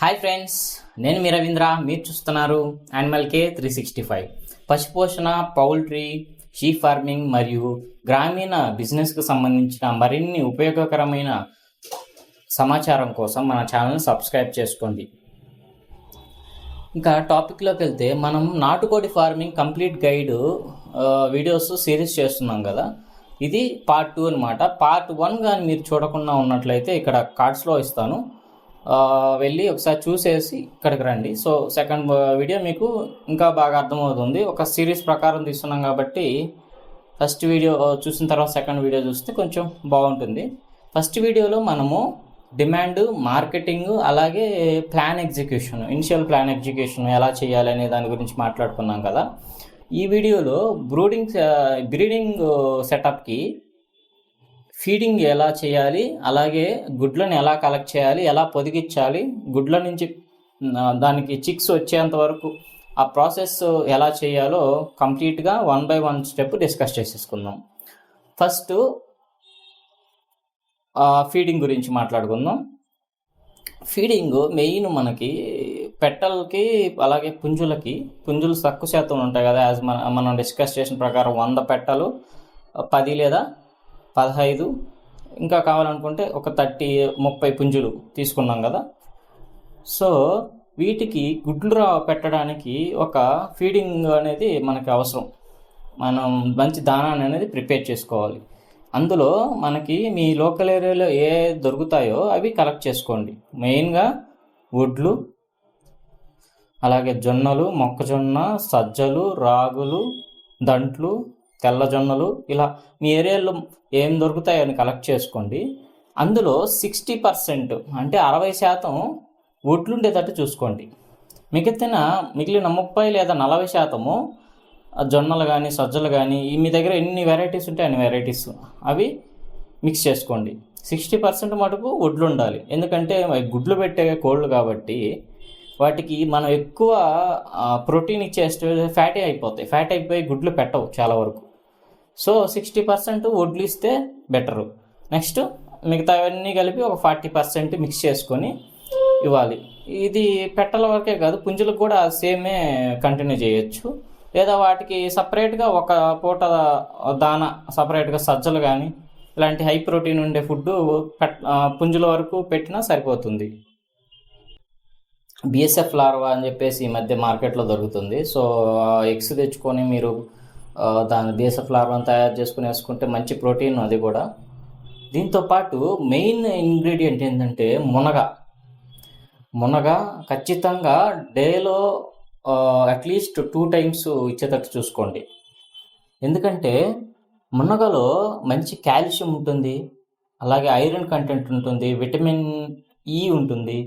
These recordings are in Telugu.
హాయ్ ఫ్రెండ్స్, నేను మీ రవీంద్ర. మీరు చూస్తున్నారు యానిమల్ కేర్ 365. పశుపోషణ, పౌల్ట్రీ, షీప్ ఫార్మింగ్ మరియు గ్రామీణ బిజినెస్కు సంబంధించిన మరిన్ని ఉపయోగకరమైన సమాచారం కోసం మన ఛానల్ని సబ్స్క్రైబ్ చేసుకోండి. ఇంకా టాపిక్లోకి వెళ్తే, మనం నాటుకోడి farming complete guide videos series చేస్తున్నాం కదా. ఇది పార్ట్ 2 అనమాట. పార్ట్ 1 కానీ మీరు చూడకుండా ఉన్నట్లయితే ఇక్కడ కార్డ్స్లో ఇస్తాను, వెళ్ళి ఒకసారి చూసేసి ఇక్కడికి రండి. సో సెకండ్ వీడియో మీకు ఇంకా బాగా అర్థమవుతుంది. ఒక సిరీస్ ప్రకారం తీస్తున్నాం కాబట్టి ఫస్ట్ వీడియో చూసిన తర్వాత సెకండ్ వీడియో చూస్తే కొంచెం బాగుంటుంది. ఫస్ట్ వీడియోలో మనము డిమాండ్, మార్కెటింగ్, అలాగే plan execution, initial plan execution ఎలా చేయాలి అనే దాని గురించి మాట్లాడుకున్నాం కదా. ఈ వీడియోలో బ్రీడింగ్ సెటప్కి ఫీడింగ్ ఎలా చేయాలి, అలాగే గుడ్లను ఎలా కలెక్ట్ చేయాలి, ఎలా పొదిగించాలి, గుడ్ల నుంచి దానికి చిక్స్ వచ్చేంత వరకు ఆ ప్రాసెస్ ఎలా చేయాలో కంప్లీట్గా 1 by 1 స్టెప్ డిస్కస్ చేసేసుకుందాం. ఫస్ట్ ఫీడింగ్ గురించి మాట్లాడుకుందాం. ఫీడింగ్ మెయిన్ మనకి పెట్టలకి అలాగే పుంజులు తక్కువ శాతం ఉంటాయి కదా. యాజ్ మనం డిస్కస్ చేసిన ప్రకారం 100 పెట్టలు, 10 లేదా 15, ఇంకా కావాలనుకుంటే ఒక 30 పుంజులు తీసుకున్నాం కదా. సో వీటికి గుడ్లు పెట్టడానికి ఒక ఫీడింగ్ అనేది మనకి అవసరం. మనం మంచి దానాన్ని అనేది ప్రిపేర్ చేసుకోవాలి. అందులో మనకి మీ లోకల్ ఏరియాలో ఏ దొరుకుతాయో అవి కలెక్ట్ చేసుకోండి. మెయిన్గా వడ్లు, అలాగే జొన్నలు, మొక్కజొన్న, సజ్జలు, రాగులు, దంట్లు, తెల్ల జొన్నలు, ఇలా మీ ఏరియాలో ఏం దొరుకుతాయో అని కలెక్ట్ చేసుకోండి. అందులో 60% అంటే 60% వడ్లు ఉండేటట్టు చూసుకోండి. మిగిలిన 30 లేదా 40% జొన్నలు కానీ సజ్జలు కానీ, మీ దగ్గర ఎన్ని వెరైటీస్ ఉంటే అన్ని వెరైటీస్ అవి మిక్స్ చేసుకోండి. 60% మటుకు వడ్లు ఉండాలి. ఎందుకంటే గుడ్లు పెట్టే కోళ్ళు కాబట్టి వాటికి మనం ఎక్కువ ప్రోటీన్ ఇచ్చేస్తే ఫ్యాటీ అయిపోయి గుడ్లు పెట్టవు చాలా వరకు. సో 60% వడ్లు ఇస్తే బెటరు. నెక్స్ట్ మిగతావన్నీ కలిపి ఒక 40% మిక్స్ చేసుకొని ఇవ్వాలి. ఇది పెట్టల వరకే కాదు, పుంజులకు కూడా సేమే కంటిన్యూ చేయొచ్చు. లేదా వాటికి సపరేట్గా ఒక పూట దానా సపరేట్గా సజ్జలు కానీ ఇలాంటి హై ప్రోటీన్ ఉండే ఫుడ్ పుంజుల వరకు పెట్టినా సరిపోతుంది. BSF లార్వా అని చెప్పేసి ఈ మధ్య మార్కెట్లో దొరుకుతుంది. సో ఎగ్స్ తెచ్చుకొని మీరు దాని BSF లార్వాను తయారు చేసుకుని వేసుకుంటే మంచి ప్రోటీన్ అది కూడా. దీంతోపాటు మెయిన్ ఇంగ్రీడియంట్ ఏంటంటే మునగ ఖచ్చితంగా డేలో అట్లీస్ట్ 2 times ఇచ్చేటట్టు చూసుకోండి. ఎందుకంటే మునగలో మంచి కాల్షియం ఉంటుంది, అలాగే ఐరన్ కంటెంట్ ఉంటుంది, విటమిన్ E ఉంటుంది.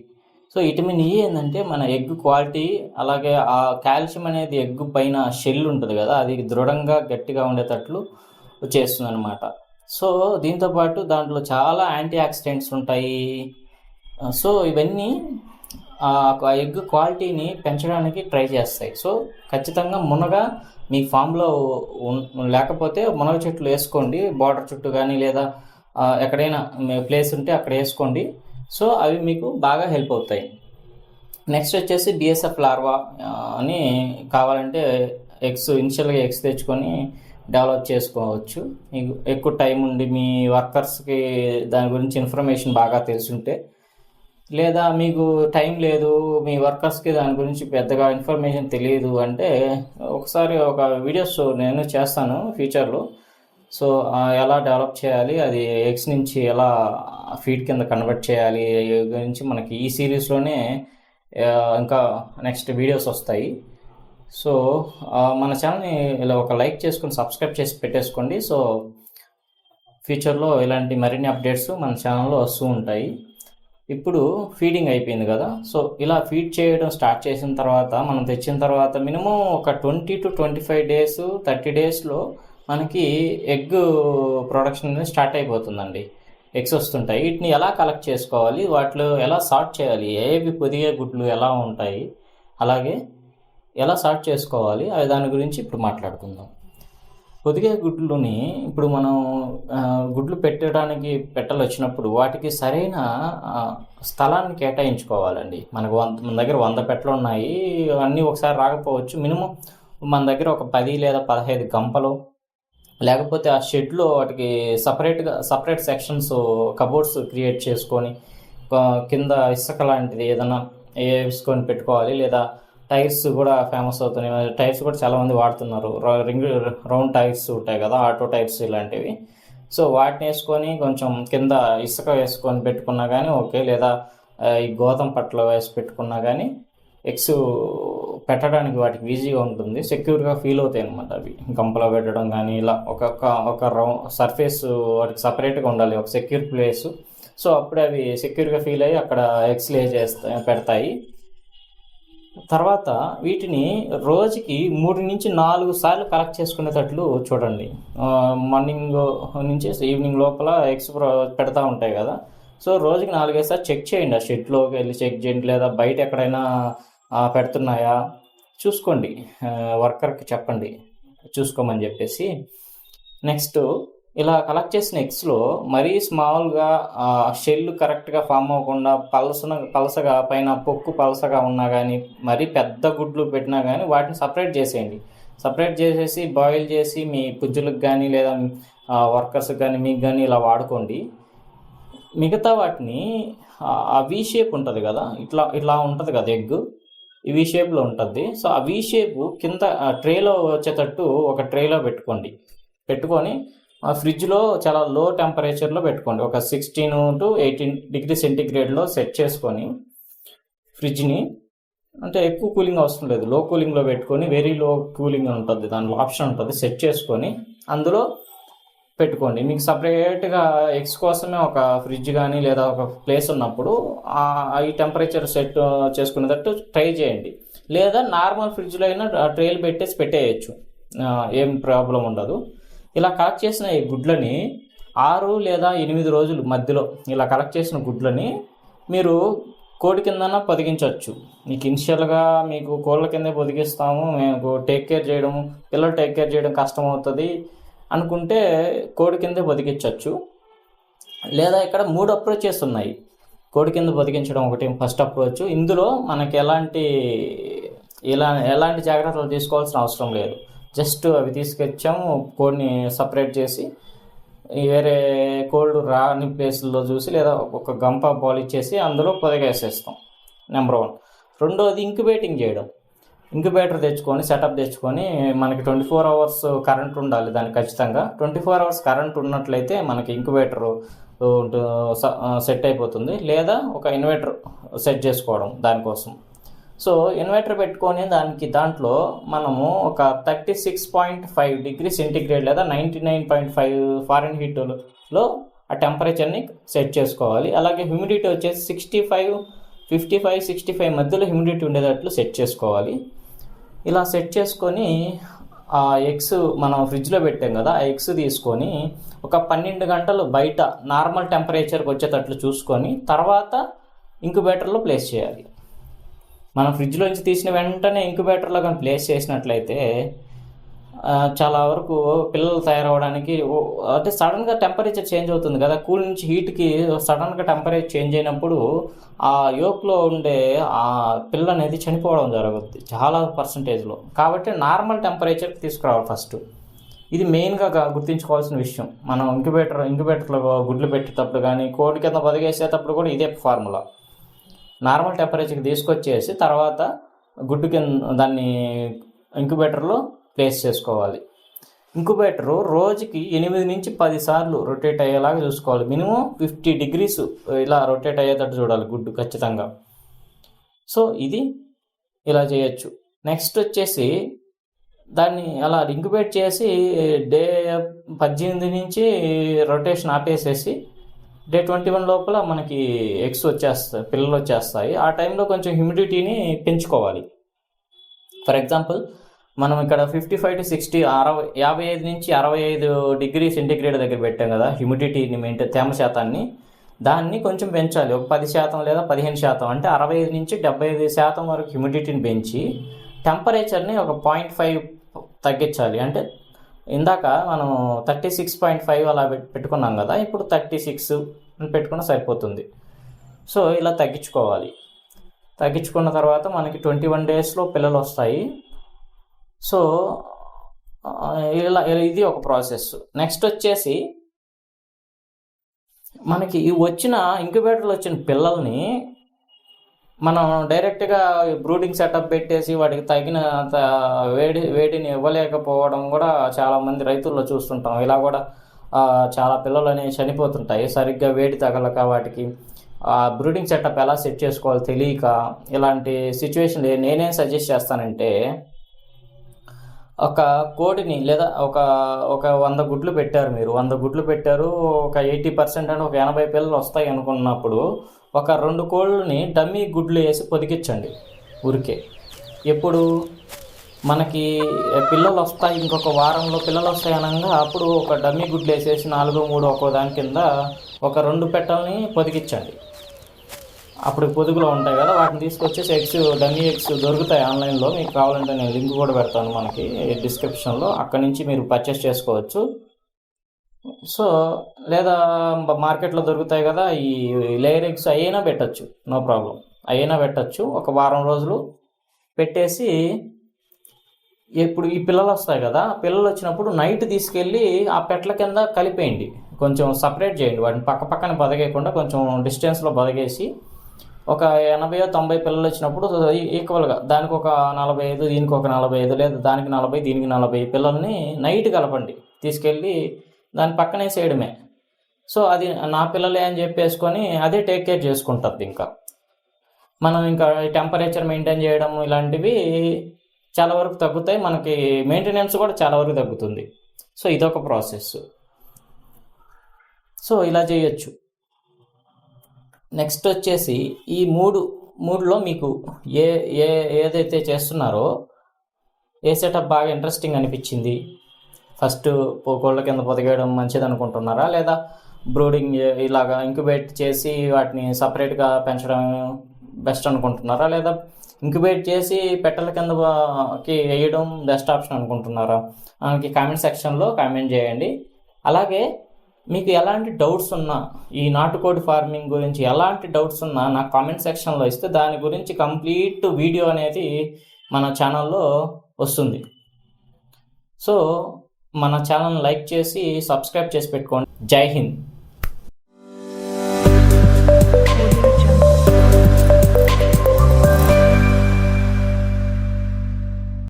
సో విటమిన్ E ఏంటంటే మన ఎగ్ క్వాలిటీ, అలాగే ఆ కాల్షియం అనేది ఎగ్ పైన షెల్ ఉంటుంది కదా, అది దృఢంగా గట్టిగా ఉండేటట్లు చేస్తుంది అనమాట. సో దీంతోపాటు దాంట్లో చాలా యాంటీ ఆక్సిడెంట్స్ ఉంటాయి. సో ఇవన్నీ ఆ ఎగ్ క్వాలిటీని పెంచడానికి ట్రై చేస్తాయి. సో ఖచ్చితంగా మునగ మీ ఫామ్లో లేకపోతే మునగ చెట్లు వేసుకోండి. బార్డర్ చుట్టూ కానీ లేదా ఎక్కడైనా ప్లేస్ ఉంటే అక్కడ వేసుకోండి. సో అవి మీకు బాగా హెల్ప్ అవుతాయి. నెక్స్ట్ వచ్చేసి BSF లార్వా అని కావాలంటే ఇనిషియల్గా ఎగ్స్ తెచ్చుకొని డెవలప్ చేసుకోవచ్చు. మీకు ఎక్కువ టైం ఉండి మీ వర్కర్స్కి దాని గురించి ఇన్ఫర్మేషన్ బాగా తెలుసుంటే, లేదా మీకు టైం లేదు, మీ వర్కర్స్కి దాని గురించి పెద్దగా ఇన్ఫర్మేషన్ తెలియదు అంటే ఒకసారి ఒక వీడియోస్ నేను చేస్తాను ఫ్యూచర్లో. సో ఎలా డెవలప్ చేయాలి, అది ఎగ్స్ నుంచి ఎలా ఫీడ్ కింద కన్వర్ట్ చేయాలి గురించి మనకి ఈ సిరీస్లోనే ఇంకా నెక్స్ట్ వీడియోస్ వస్తాయి. సో మన ఛానల్ని ఇలా ఒక లైక్ చేసుకొని సబ్స్క్రైబ్ చేసి పెట్టేసుకోండి. సో ఫ్యూచర్లో ఇలాంటి మరిన్ని అప్డేట్స్ మన ఛానల్లో వస్తూ ఉంటాయి. ఇప్పుడు ఫీడింగ్ అయిపోయింది కదా. సో ఇలా ఫీడ్ చేయడం స్టార్ట్ చేసిన తర్వాత, మనం తెచ్చిన తర్వాత మినిమం ఒక 20 to 25 days, 30 daysలో మనకి ఎగ్ ప్రొడక్షన్ అనేది స్టార్ట్ అయిపోతుందండి. ఎగ్స్ వస్తుంటాయి. వీటిని ఎలా కలెక్ట్ చేసుకోవాలి, వాటిలో ఎలా సార్ట్ చేయాలి, ఏవి పొదిగే గుడ్లు ఎలా ఉంటాయి, అలాగే ఎలా సార్ట్ చేసుకోవాలి, అవి దాని గురించి ఇప్పుడు మాట్లాడుకుందాం. పొదిగే గుడ్లుని ఇప్పుడు మనం గుడ్లు పెట్టలు వచ్చినప్పుడు వాటికి సరైన స్థలాన్ని కేటాయించుకోవాలండి. మన దగ్గర 100 పెట్టలు ఉన్నాయి, అన్నీ ఒకసారి రాకపోవచ్చు. మినిమం మన దగ్గర ఒక 10 లేదా 15 గంపలు, లేకపోతే ఆ షెడ్లో వాటికి సపరేట్ సెక్షన్స్, కబోర్డ్స్ క్రియేట్ చేసుకొని కింద ఇసుక లాంటిది ఏదైనా వేసుకొని పెట్టుకోవాలి. లేదా టైర్స్ కూడా ఫేమస్ అవుతున్నాయి, టైర్స్ కూడా చాలామంది వాడుతున్నారు. రౌండ్ టైర్స్ ఉంటాయి కదా, ఆటో టైర్స్ ఇలాంటివి. సో వాటిని వేసుకొని కొంచెం కింద ఇసుక వేసుకొని పెట్టుకున్నా కానీ ఓకే, లేదా ఈ గోధుమ పట్టలు వేసి పెట్టుకున్నా కానీ ఎగ్స్ పెట్టడానికి వాటికి ఈజీగా ఉంటుంది, సెక్యూర్గా ఫీల్ అవుతాయి అనమాట. అవి గంపలో పెట్టడం కానీ ఇలా ఒక సర్ఫేస్ వాటికి సపరేట్గా ఉండాలి, ఒక సెక్యూర్ ప్లేస్. సో అప్పుడు అవి సెక్యూర్గా ఫీల్ అయ్యి అక్కడ ఎగ్స్ పెడతాయి. తర్వాత వీటిని రోజుకి 3 నుంచి 4 సార్లు కలెక్ట్ చేసుకునేటట్లు చూడండి. మార్నింగ్ నుంచి ఈవినింగ్ లోపల ఎగ్స్ పెడతా ఉంటాయి కదా. సో రోజుకి 4-5 సార్లు చెక్ చేయండి, ఆ షెడ్లోకి వెళ్ళి చెక్ చేయండి, లేదా బయట ఎక్కడైనా పెడుతున్నాయా చూసుకోండి, వర్కర్కి చెప్పండి చూసుకోమని చెప్పేసి. నెక్స్ట్, ఇలా కలెక్ట్ చేసిన ఎగ్స్లో మరీ స్మాల్గా షెల్ కరెక్ట్గా ఫామ్ అవ్వకుండా పలసగా పైన పొక్కు పలసగా ఉన్నా కానీ, మరీ పెద్ద గుడ్లు పెట్టినా కానీ వాటిని సపరేట్ చేసేయండి. సపరేట్ చేసేసి బాయిల్ చేసి మీ పుజ్జులకు కానీ లేదా వర్కర్స్కి కానీ మీకు కానీ ఇలా వాడుకోండి. మిగతా వాటిని ఆ వి షేప్ ఉంటుంది కదా, ఇట్లా ఉంటుంది కదా ఎగ్, ఈ వి షేప్లో ఉంటుంది. సో ఆ వి షేప్ కింద ట్రేలో వచ్చేటట్టు ఒక ట్రేలో పెట్టుకొని ఫ్రిడ్జ్లో చాలా లో టెంపరేచర్లో పెట్టుకోండి. ఒక 16 to 18 డిగ్రీ సెంటీగ్రేడ్లో సెట్ చేసుకొని ఫ్రిడ్జ్ని, అంటే ఎక్కువ కూలింగ్ అవసరం లేదు, లో కూలింగ్లో పెట్టుకొని, వెరీ లో కూలింగ్ ఉంటుంది దానిలో ఆప్షన్ ఉంటుంది, సెట్ చేసుకొని అందులో పెట్టుకోండి. మీకు సపరేట్గా ఎగ్స్ కోసమే ఒక ఫ్రిడ్జ్ కానీ లేదా ఒక ప్లేస్ ఉన్నప్పుడు ఈ టెంపరేచర్ సెట్ చేసుకునేటట్టు ట్రై చేయండి. లేదా నార్మల్ ఫ్రిడ్జ్లో అయినా ట్రేలు పెట్టేయచ్చు, ఏం ప్రాబ్లం ఉండదు. ఇలా కలెక్ట్ చేసిన ఈ గుడ్లని 6 లేదా 8 రోజులు మధ్యలో ఇలా కలెక్ట్ చేసిన గుడ్లని మీరు కోడి కిందన పొదిగించవచ్చు. మీకు ఇనిషియల్గా మీకు కోళ్ళ కిందే పొదిగిస్తాము, మేము పిల్లలు టేక్ కేర్ చేయడం కష్టం అవుతుంది అనుకుంటే కోడి కిందే పొదిగించవచ్చు. లేదా ఇక్కడ 3 అప్రోచెస్ ఉన్నాయి. కోడి కింద పొదిగించడం ఒకటి ఫస్ట్ అప్రోచ్. ఇందులో మనకి ఎలాంటి జాగ్రత్తలు తీసుకోవాల్సిన అవసరం లేదు. జస్ట్ అవి తీసుకొచ్చాము, కోడిని సపరేట్ చేసి వేరే కోల్డ్ రాని ప్లేస్లో చూసి లేదా ఒక గంప బాల్ ఇచ్చేసి అందులో పొదిగేసేస్తాం, నెంబర్ 1. రెండోది ఇంక్యుబేటింగ్ చేయడం. ఇంక్యుబేటర్ సెటప్ తెచ్చుకొని మనకి 24 hours కరెంట్ ఉండాలి దానికి ఖచ్చితంగా. 24 hours కరెంట్ ఉన్నట్లయితే మనకి ఇంక్యుబేటర్ సెట్ అయిపోతుంది. లేదా ఒక ఇన్వర్టర్ సెట్ చేసుకోవడం దానికోసం. సో ఇన్వర్టర్ పెట్టుకొని దాంట్లో మనము ఒక 36.5 డిగ్రీ సెంటీగ్రేడ్ లేదా 99.5 ఫారెన్హీట్లో ఆ టెంపరేచర్ని సెట్ చేసుకోవాలి. అలాగే హ్యూమిడిటీ వచ్చేసి 55-65 మధ్యలో హ్యూమిడిటీ ఉండేటట్లు సెట్ చేసుకోవాలి. ఇలా సెట్ చేసుకొని ఆ ఎగ్స్ మనం ఫ్రిడ్జ్లో పెట్టాం కదా, ఆ ఎగ్స్ తీసుకొని ఒక 12 గంటలు బయట నార్మల్ టెంపరేచర్కి వచ్చేటట్లు చూసుకొని తర్వాత ఇంక్యుబేటర్లో ప్లేస్ చేయాలి. మనం ఫ్రిడ్జ్లోంచి తీసిన వెంటనే ఇంక్యుబేటర్లో కానీ ప్లేస్ చేసినట్లయితే చాలా వరకు పిల్లలు తయారవడానికి, అంటే సడన్గా టెంపరేచర్ చేంజ్ అవుతుంది కదా, కూల్ నుంచి హీట్కి సడన్గా టెంపరేచర్ చేంజ్ అయినప్పుడు ఆ యోక్లో ఉండే ఆ పిల్ల అనేది చనిపోవడం జరుగుద్ది చాలా పర్సంటేజ్లో. కాబట్టి నార్మల్ టెంపరేచర్కి తీసుకురావాలి ఫస్ట్. ఇది మెయిన్గా గుర్తుంచుకోవాల్సిన విషయం. మనం ఇంక్యుబేటర్లో గుడ్లు పెట్టేటప్పుడు కానీ కోడి కింద పొదిగేసేటప్పుడు కూడా ఇదే ఫార్ములా. నార్మల్ టెంపరేచర్కి తీసుకొచ్చేసి తర్వాత గుడ్డు కింద దాన్ని ఇంక్యుబేటర్లో ప్లేస్ చేసుకోవాలి. ఇంక్యుబేటరు రోజుకి 8 నుంచి 10 సార్లు రొటేట్ అయ్యేలాగా చూసుకోవాలి. మినిమం 50 degrees ఇలా రొటేట్ అయ్యేటట్టు చూడాలి గుడ్డు ఖచ్చితంగా. సో ఇది ఇలా చేయొచ్చు. నెక్స్ట్ వచ్చేసి దాన్ని అలా ఇంక్యుబేట్ చేసి డే 18 నుంచి రొటేషన్ ఆపేసేసి డే 21 లోపల మనకి ఎగ్స్ పిల్లలు వచ్చేస్తాయి. ఆ టైంలో కొంచెం హ్యూమిడిటీని పెంచుకోవాలి. ఫర్ ఎగ్జాంపుల్ మనం ఇక్కడ 55 to 60 55 నుంచి 65 డిగ్రీ సెంటీగ్రేడ్ దగ్గర పెట్టాం కదా హ్యూమిడిటీని తేమ శాతాన్ని, దాన్ని కొంచెం పెంచాలి. ఒక 10% లేదా 15%, అంటే 65 నుంచి 75% వరకు హ్యూమిడిటీని పెంచి టెంపరేచర్ని ఒక 0.5 తగ్గించాలి. అంటే ఇందాక మనం 36.5 అలా పెట్టుకున్నాం కదా, ఇప్పుడు 36 అని పెట్టుకున్నా సరిపోతుంది. సో ఇలా తగ్గించుకోవాలి. తగ్గించుకున్న తర్వాత మనకి 21 డేస్లో పిల్లలు వస్తాయి. సో ఇలా ఇది ఒక ప్రాసెస్. నెక్స్ట్ వచ్చేసి మనకి ఈ ఇంక్యుబేటర్లో వచ్చిన పిల్లల్ని మనం డైరెక్ట్గా బ్రూడింగ్ సెటప్ పెట్టేసి వాటికి తగినంత వేడిని ఇవ్వలేకపోవడం కూడా చాలామంది రైతుల్లో చూస్తుంటాం. ఇలా కూడా చాలా పిల్లలు అనేవి చనిపోతుంటాయి సరిగ్గా వేడి తగలక. వాటికి బ్రూడింగ్ సెటప్ ఎలా సెట్ చేసుకోవాలో తెలియక ఇలాంటి సిచ్యువేషన్ నేనేం సజెస్ట్ చేస్తానంటే, ఒక కోడిని లేదా ఒక 100 గుడ్లు పెట్టారు, మీరు 100 గుడ్లు పెట్టారు, ఒక 80% అంటే ఒక 80 పిల్లలు వస్తాయి అనుకున్నప్పుడు ఒక 2 కోళ్ళని డమ్మీ గుడ్లు వేసి పొదిగించండి ఊరికే. ఎప్పుడు మనకి పిల్లలు వస్తాయి, ఇంకొక వారంలో పిల్లలు వస్తాయి అనగా అప్పుడు ఒక డమ్మీ గుడ్లు వేసేసి 4, 3 ఒక్కో దాని కింద ఒక 2 పెట్టల్ని పొదిగించండి. అప్పుడు పొదుగులో ఉంటాయి కదా, వాటిని తీసుకొచ్చేసి డమ్మీ ఎగ్స్ దొరుకుతాయి ఆన్లైన్లో. మీకు కావాలంటే నేను లింక్ కూడా పెడతాను మనకి డిస్క్రిప్షన్లో, అక్కడి నుంచి మీరు పర్చేస్ చేసుకోవచ్చు. సో లేదా మార్కెట్లో దొరుకుతాయి కదా ఈ లేయర్ ఎగ్స్, అయినా పెట్టచ్చు, నో ప్రాబ్లం, అయినా పెట్టచ్చు. ఒక వారం రోజులు పెట్టేసి ఇప్పుడు ఈ పిల్లలు వస్తాయి కదా, పిల్లలు వచ్చినప్పుడు నైట్ తీసుకెళ్ళి ఆ పెట్టల కింద కలిపేయండి, కొంచెం సపరేట్ చేయండి. వాటిని పక్కన బదగేయకుండా కొంచెం డిస్టెన్స్లో బదగేసి ఒక 80-90 పిల్లలు వచ్చినప్పుడు ఈక్వల్గా దానికి ఒక 45, దీనికి ఒక 45, లేదా దానికి 40, దీనికి 40 పిల్లల్ని నైట్ కలపండి, తీసుకెళ్ళి దాని పక్కనే వేసేయడమే. సో అది నా పిల్లలే అని చెప్పేసుకొని అదే టేక్ కేర్ చేసుకుంటుంది. ఇంకా మనం ఇంకా టెంపరేచర్ మెయింటైన్ చేయడం ఇలాంటివి చాలా వరకు తగ్గుతాయి, మనకి మెయింటెనెన్స్ కూడా చాలా వరకు తగ్గుతుంది. సో ఇదొక ప్రాసెస్. సో ఇలా చేయొచ్చు. నెక్స్ట్ వచ్చేసి ఈ మూడులో మీకు ఏదైతే చేస్తున్నారో ఏ సెటప్ బాగా ఇంట్రెస్టింగ్ అనిపించింది? ఫస్ట్ కోళ్ళ కింద పొదిగేయడం మంచిది అనుకుంటున్నారా, లేదా బ్రూడింగ్ ఇలాగా ఇంక్యుబేట్ చేసి వాటిని సపరేట్గా పెంచడం బెస్ట్ అనుకుంటున్నారా, లేదా ఇంక్యుబేట్ చేసి పెట్టెల కిందకి వేయడం బెస్ట్ ఆప్షన్ అనుకుంటున్నారా? మనకి కామెంట్ సెక్షన్లో కామెంట్ చేయండి. అలాగే మీకు ఎలాంటి డౌట్స్ ఉన్నా, ఈ నాటుకోడి ఫార్మింగ్ గురించి ఎలాంటి డౌట్స్ ఉన్నా నాకు కామెంట్ సెక్షన్లో ఇస్తే దాని గురించి కంప్లీట్ వీడియో అనేది మన ఛానల్లో వస్తుంది. సో మన ఛానల్ లైక్ చేసి సబ్స్క్రైబ్ చేసి పెట్టుకోండి. జై హింద్.